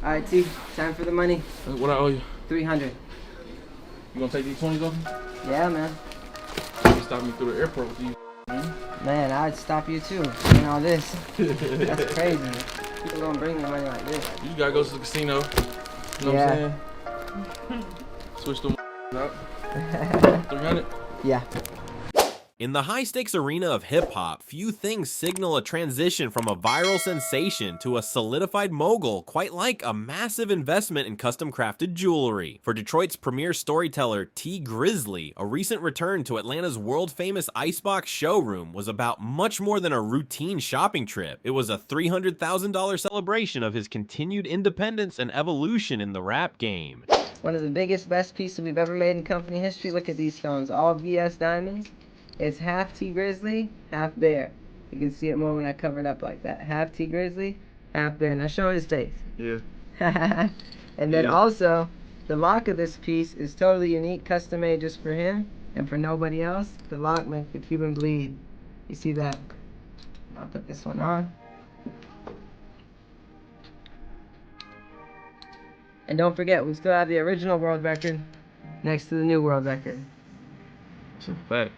Alright, T, time for the money. What I owe you? 300. You gonna take these 20s off me? Yeah, man. You stopped me through the airport with these, man. Man, I'd stop you too. Doing all this. That's crazy. People don't bring me money like this. You gotta go to the casino. You know what I'm saying? Switch them out. 300? Yeah. In the high-stakes arena of hip-hop, few things signal a transition from a viral sensation to a solidified mogul quite like a massive investment in custom-crafted jewelry. For Detroit's premier storyteller Tee Grizzley, a recent return to Atlanta's world-famous Icebox showroom was about much more than a routine shopping trip. It was a $300,000 celebration of his continued independence and evolution in the rap game. One of the biggest, best pieces we've ever made in company history. Look at these stones, all VS diamonds. It's half Tee Grizzley, half Bear. You can see it more when I cover it up like that. Half Tee Grizzley, half Bear. Now show his face. Yeah. And then also, the lock of this piece is totally unique, custom made just for him and for nobody else. The lock makes the Cuban bleed. You see that? I'll put this one on. And don't forget, we still have the original world record next to the new world record. It's a fact.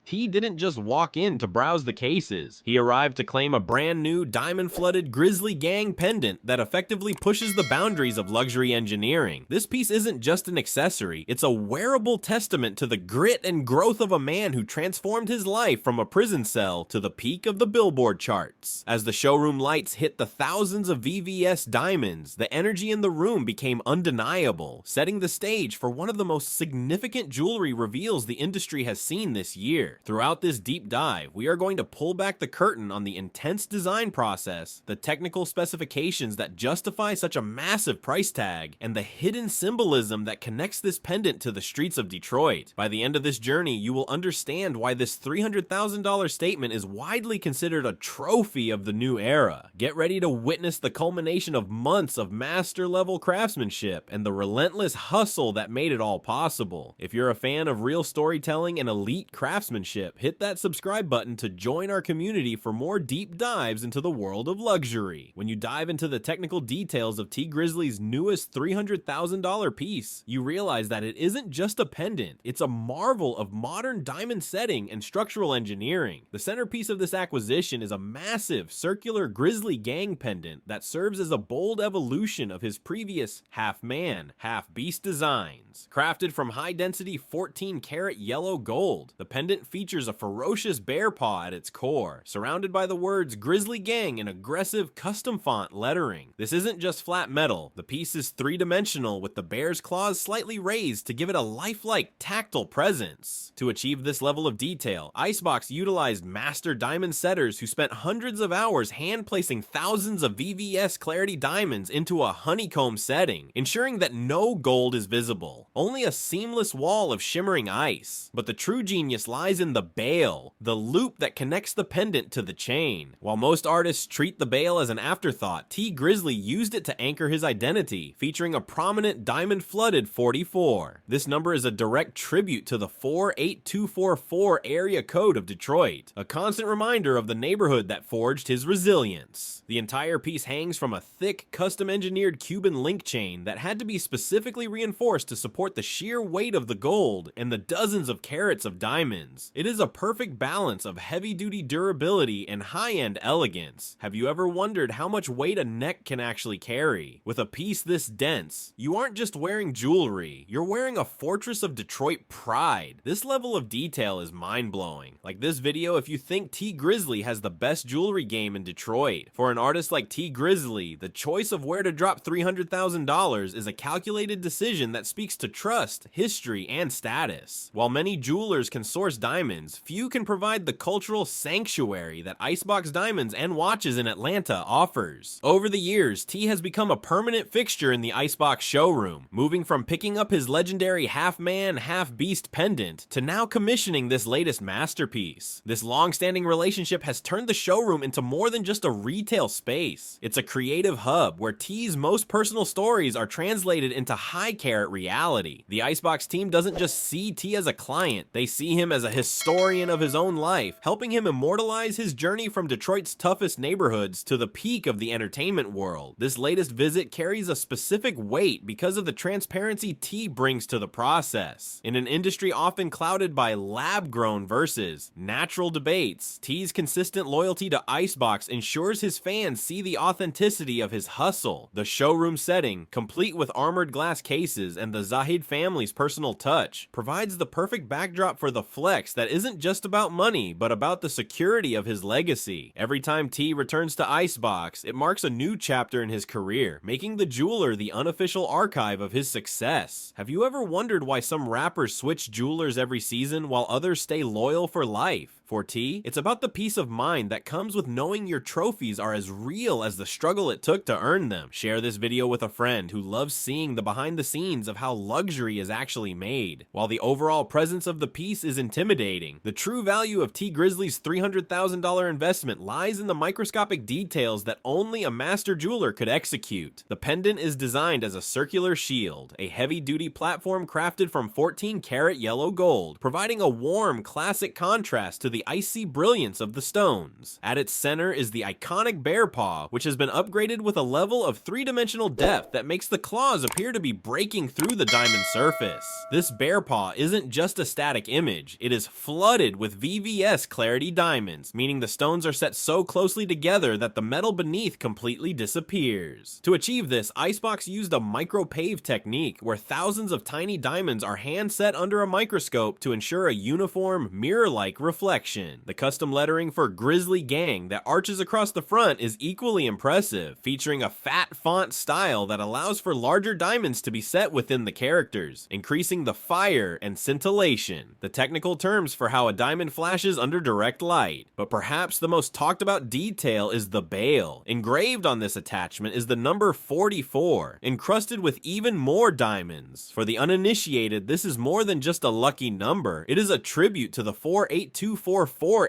He didn't just walk in to browse the cases. He arrived to claim a brand new diamond-flooded Grizzley Gang pendant that effectively pushes the boundaries of luxury engineering. This piece isn't just an accessory, it's a wearable testament to the grit and growth of a man who transformed his life from a prison cell to the peak of the Billboard charts. As the showroom lights hit the thousands of VVS diamonds, the energy in the room became undeniable, setting the stage for one of the most significant jewelry reveals the industry has seen this year. Throughout this deep dive, we are going to pull back the curtain on the intense design process, the technical specifications that justify such a massive price tag, and the hidden symbolism that connects this pendant to the streets of Detroit. By the end of this journey, you will understand why this $300,000 statement is widely considered a trophy of the new era. Get ready to witness the culmination of months of master-level craftsmanship and the relentless hustle that made it all possible. If you're a fan of real storytelling and elite craftsmanship, hit that subscribe button to join our community for more deep dives into the world of luxury. When you dive into the technical details of Tee Grizzley's newest $300,000 piece, you realize that it isn't just a pendant, it's a marvel of modern diamond setting and structural engineering. The centerpiece of this acquisition is a massive circular Grizzley Gang pendant that serves as a bold evolution of his previous half-man, half-beast designs. Crafted from high-density 14-karat yellow gold, the pendant features a ferocious bear paw at its core, surrounded by the words Grizzley Gang in aggressive custom font lettering. This isn't just flat metal, the piece is three-dimensional with the bear's claws slightly raised to give it a lifelike tactile presence. To achieve this level of detail, Icebox utilized master diamond setters who spent hundreds of hours hand-placing thousands of VVS clarity diamonds into a honeycomb setting, ensuring that no gold is visible, only a seamless wall of shimmering ice. But the true genius lies in the bail, the loop that connects the pendant to the chain. While most artists treat the bail as an afterthought, Tee Grizzley used it to anchor his identity, featuring a prominent diamond-flooded 44. This number is a direct tribute to the 48244 area code of Detroit, a constant reminder of the neighborhood that forged his resilience. The entire piece hangs from a thick, custom-engineered Cuban link chain that had to be specifically reinforced to support the sheer weight of the gold and the dozens of carats of diamonds. It is a perfect balance of heavy-duty durability and high-end elegance. Have you ever wondered how much weight a neck can actually carry? With a piece this dense, you aren't just wearing jewelry, you're wearing a fortress of Detroit pride. This level of detail is mind-blowing. Like this video if you think Tee Grizzley has the best jewelry game in Detroit. For an artist like Tee Grizzley, the choice of where to drop $300,000 is a calculated decision that speaks to trust, history, and status. While many jewelers can source diamonds, few can provide the cultural sanctuary that Icebox Diamonds and Watches in Atlanta offers. Over the years, Tee has become a permanent fixture in the Icebox showroom, moving from picking up his legendary half-man, half-beast pendant to now commissioning this latest masterpiece. This long-standing relationship has turned the showroom into more than just a retail space. It's a creative hub where Tee's most personal stories are translated into high-carat reality. The Icebox team doesn't just see Tee as a client, they see him as a historian of his own life, helping him immortalize his journey from Detroit's toughest neighborhoods to the peak of the entertainment world. This latest visit carries a specific weight because of the transparency Tee brings to the process. In an industry often clouded by lab-grown versus natural debates, Tee's consistent loyalty to Icebox ensures his fans see the authenticity of his hustle. The showroom setting, complete with armored glass cases and the Zahid family's personal touch, provides the perfect backdrop for the flex that isn't just about money, but about the security of his legacy. Every time Tee returns to Icebox, it marks a new chapter in his career, making the jeweler the unofficial archive of his success. Have you ever wondered why some rappers switch jewelers every season while others stay loyal for life? For Tee, it's about the peace of mind that comes with knowing your trophies are as real as the struggle it took to earn them. Share this video with a friend who loves seeing the behind the scenes of how luxury is actually made. While the overall presence of the piece is intimidating, the true value of Tee Grizzley's $300,000 investment lies in the microscopic details that only a master jeweler could execute. The pendant is designed as a circular shield, a heavy-duty platform crafted from 14-karat yellow gold, providing a warm, classic contrast to the icy brilliance of the stones. At its center is the iconic bear paw, which has been upgraded with a level of three-dimensional depth that makes the claws appear to be breaking through the diamond surface. This bear paw isn't just a static image, it is flooded with VVS clarity diamonds, meaning the stones are set so closely together that the metal beneath completely disappears. To achieve this, Icebox used a micro-pave technique where thousands of tiny diamonds are hand set under a microscope to ensure a uniform, mirror-like reflection. The custom lettering for Grizzley Gang that arches across the front is equally impressive, featuring a fat font style that allows for larger diamonds to be set within the characters, increasing the fire and scintillation, the technical terms for how a diamond flashes under direct light. But perhaps the most talked about detail is the bail. Engraved on this attachment is the number 44, encrusted with even more diamonds. For the uninitiated, this is more than just a lucky number, it is a tribute to the 48244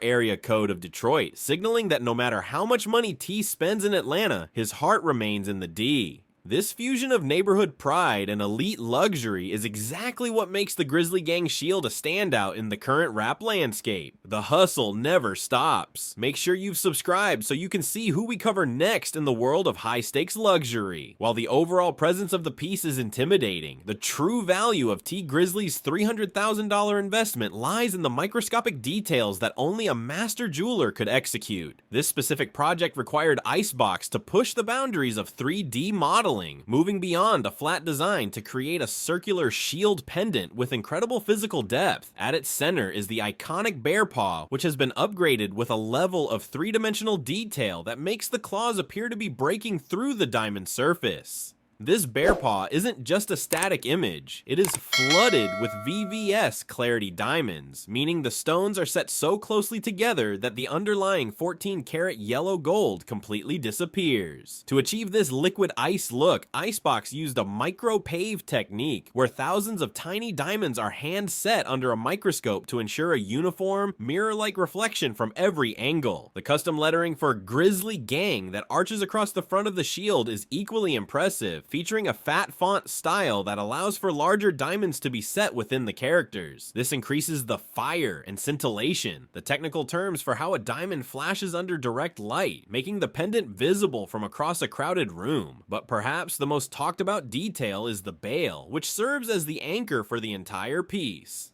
area code of Detroit, signaling that no matter how much money Tee spends in Atlanta, his heart remains in the D. This fusion of neighborhood pride and elite luxury is exactly what makes the Grizzley Gang shield a standout in the current rap landscape. The hustle never stops. Make sure you've subscribed so you can see who we cover next in the world of high-stakes luxury. While the overall presence of the piece is intimidating, the true value of Tee Grizzley's $300,000 investment lies in the microscopic details that only a master jeweler could execute. This specific project required Icebox to push the boundaries of 3D modeling, moving beyond a flat design to create a circular shield pendant with incredible physical depth. At its center is the iconic bear paw, which has been upgraded with a level of three-dimensional detail that makes the claws appear to be breaking through the diamond surface. This bear paw isn't just a static image, it is flooded with VVS clarity diamonds, meaning the stones are set so closely together that the underlying 14-karat yellow gold completely disappears. To achieve this liquid ice look, Icebox used a micro-pave technique, where thousands of tiny diamonds are hand set under a microscope to ensure a uniform, mirror-like reflection from every angle. The custom lettering for Grizzley Gang that arches across the front of the shield is equally impressive, featuring a fat font style that allows for larger diamonds to be set within the characters. This increases the fire and scintillation, the technical terms for how a diamond flashes under direct light, making the pendant visible from across a crowded room. But perhaps the most talked about detail is the bail, which serves as the anchor for the entire piece.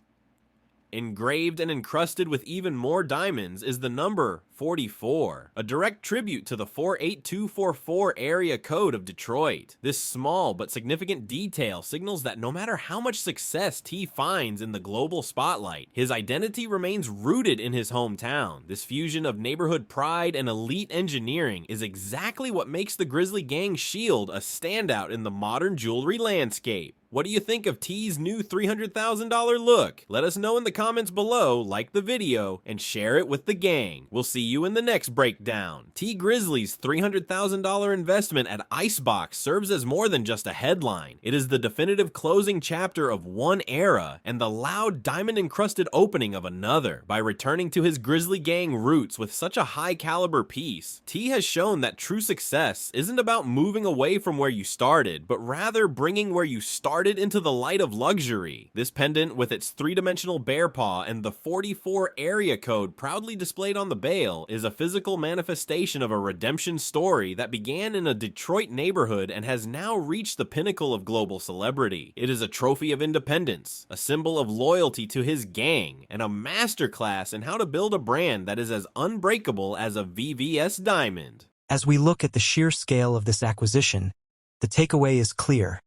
Engraved and encrusted with even more diamonds is the number 44, a direct tribute to the 48244 area code of Detroit. This small but significant detail signals that no matter how much success Tee finds in the global spotlight, his identity remains rooted in his hometown. This fusion of neighborhood pride and elite engineering is exactly what makes the Grizzley Gang shield a standout in the modern jewelry landscape. What do you think of Tee's new $300,000 look? Let us know in the comments below, like the video, and share it with the gang. We'll see you in the next breakdown. Tee Grizzley's $300,000 investment at Icebox serves as more than just a headline. It is the definitive closing chapter of one era and the loud diamond-encrusted opening of another. By returning to his Grizzley Gang roots with such a high-caliber piece, Tee has shown that true success isn't about moving away from where you started, but rather bringing where you started discarded into the light of luxury. This pendant, with its three-dimensional bear paw and the 44 area code proudly displayed on the bail, is a physical manifestation of a redemption story that began in a Detroit neighborhood and has now reached the pinnacle of global celebrity. It is a trophy of independence, a symbol of loyalty to his gang, and a masterclass in how to build a brand that is as unbreakable as a VVS diamond. As we look at the sheer scale of this acquisition, the takeaway is clear.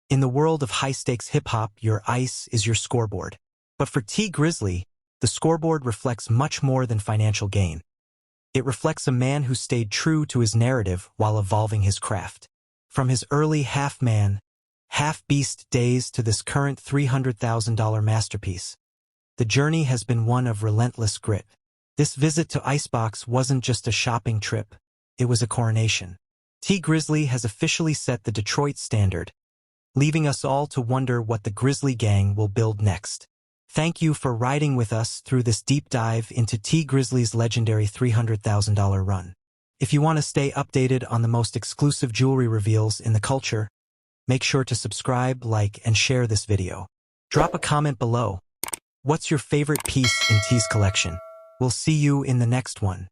In the world of high-stakes hip-hop, your ice is your scoreboard. But for Tee Grizzley, the scoreboard reflects much more than financial gain. It reflects a man who stayed true to his narrative while evolving his craft. From his early half-man, half-beast days to this current $300,000 masterpiece, the journey has been one of relentless grit. This visit to Icebox wasn't just a shopping trip, it was a coronation. Tee Grizzley has officially set the Detroit standard, leaving us all to wonder what the Grizzley Gang will build next. Thank you for riding with us through this deep dive into Tee Grizzley's legendary $300,000 run. If you want to stay updated on the most exclusive jewelry reveals in the culture, make sure to subscribe, like, and share this video. Drop a comment below. What's your favorite piece in Tee's collection? We'll see you in the next one.